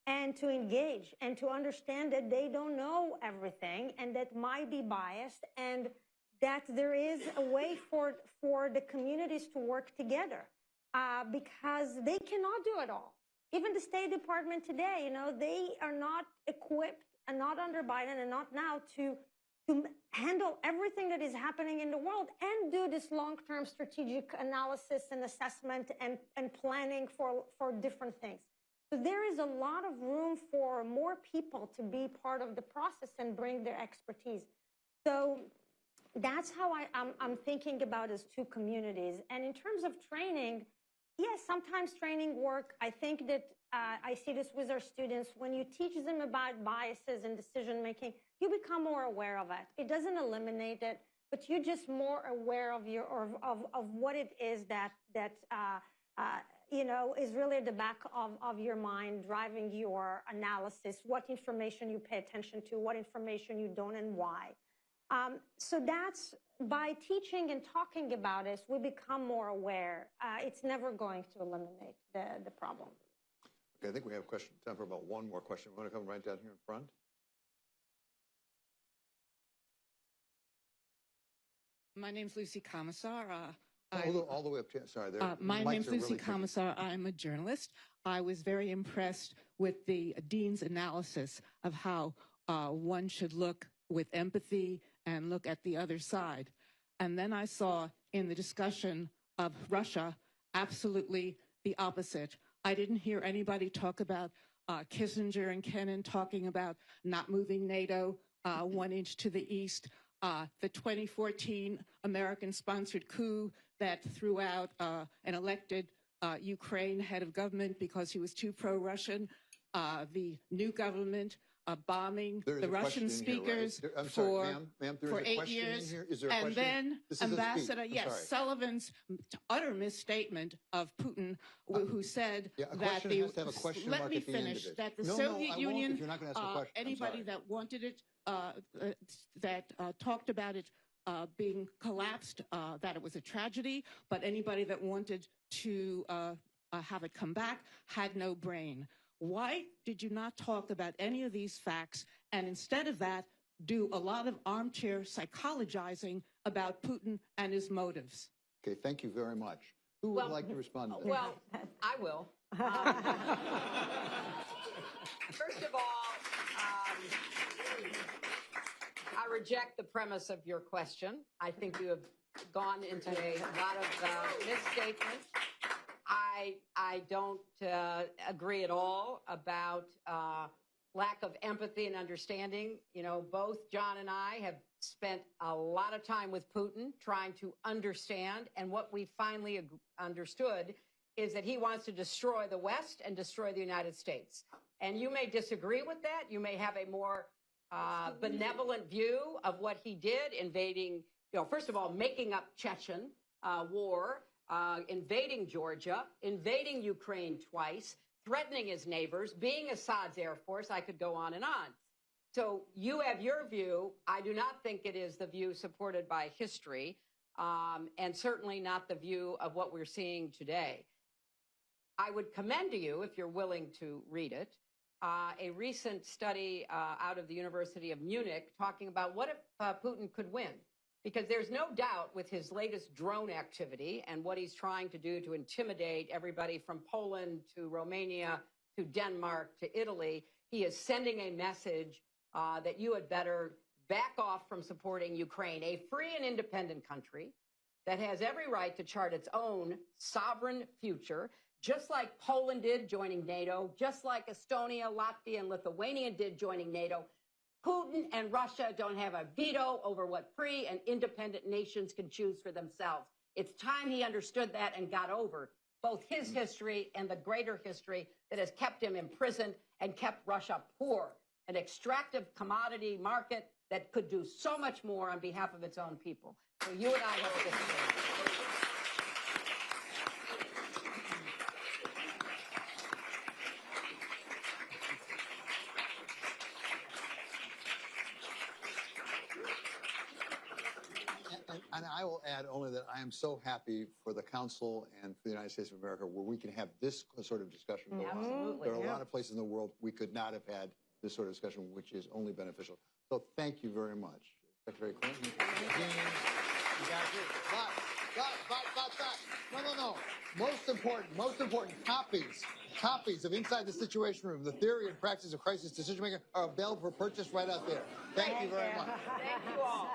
and to engage and to understand that they don't know everything and that might be biased and that there is a way for the communities to work together because they cannot do it all. Even the State Department today, they are not equipped and not under Biden and not now to handle everything that is happening in the world and do this long-term strategic analysis and assessment and planning for different things. So there is a lot of room for more people to be part of the process and bring their expertise. So that's how I'm thinking about as two communities. And in terms of training, yes, sometimes training work. I think that I see this with our students. When you teach them about biases and decision-making, you become more aware of it. It doesn't eliminate it, but you're just more aware of what it is that is really at the back of your mind, driving your analysis, what information you pay attention to, what information you don't, and why. So that's by teaching and talking about it, we become more aware. It's never going to eliminate the problem. Okay, I think we have time for about one more question. We want to come right down here in front. My name's Lucy Commissar. All the way up to, sorry. My name's Lucy really Commissar. I'm a journalist. I was very impressed with the dean's analysis of how one should look with empathy and look at the other side. And then I saw in the discussion of Russia, absolutely the opposite. I didn't hear anybody talk about Kissinger and Kennan talking about not moving NATO 1 inch to the east. The 2014 American-sponsored coup that threw out an elected Ukraine head of government because he was too pro-Russian. The new government bombing the Russian speakers for 8 years. And then Ambassador, Sullivan's utter misstatement of Putin, who said that let me finish, that the Soviet Union, anybody that wanted it, that talked about it being collapsed, that it was a tragedy, but anybody that wanted to have it come back had no brain. Why did you not talk about any of these facts and instead of that do a lot of armchair psychologizing about Putin and his motives? Okay, thank you very much. Who would like to respond to that? Well, I will. First of all, I reject the premise of your question. I think you have gone into a lot of misstatements. I don't agree at all about lack of empathy and understanding. You know, both John and I have spent a lot of time with Putin trying to understand, and what we finally understood is that he wants to destroy the West and destroy the United States. And you may disagree with that. You may have a more benevolent view of what he did, invading, first of all, making up Chechen war, invading Georgia, invading Ukraine twice, threatening his neighbors, being Assad's Air Force. I could go on and on. So you have your view. I do not think it is the view supported by history, and certainly not the view of what we're seeing today. I would commend to you, if you're willing to read it, a recent study out of the University of Munich talking about what if Putin could win. Because there's no doubt with his latest drone activity and what he's trying to do to intimidate everybody from Poland to Romania to Denmark to Italy, he is sending a message that you had better back off from supporting Ukraine, a free and independent country that has every right to chart its own sovereign future, just like Poland did joining NATO, just like Estonia, Latvia, and Lithuania did joining NATO. Putin and Russia don't have a veto over what free and independent nations can choose for themselves. It's time he understood that and got over both his history and the greater history that has kept him imprisoned and kept Russia poor, an extractive commodity market that could do so much more on behalf of its own people. So you and I have a disagreement. And I will add only that I am so happy for the Council and for the United States of America where we can have this sort of discussion go on. Absolutely. There are a lot of places in the world we could not have had this sort of discussion, which is only beneficial. So thank you very much, Secretary Clinton. No. Most important, copies of Inside the Situation Room, the theory and practice of crisis decision making are available for purchase right out there. Thank you very much. Thank you all.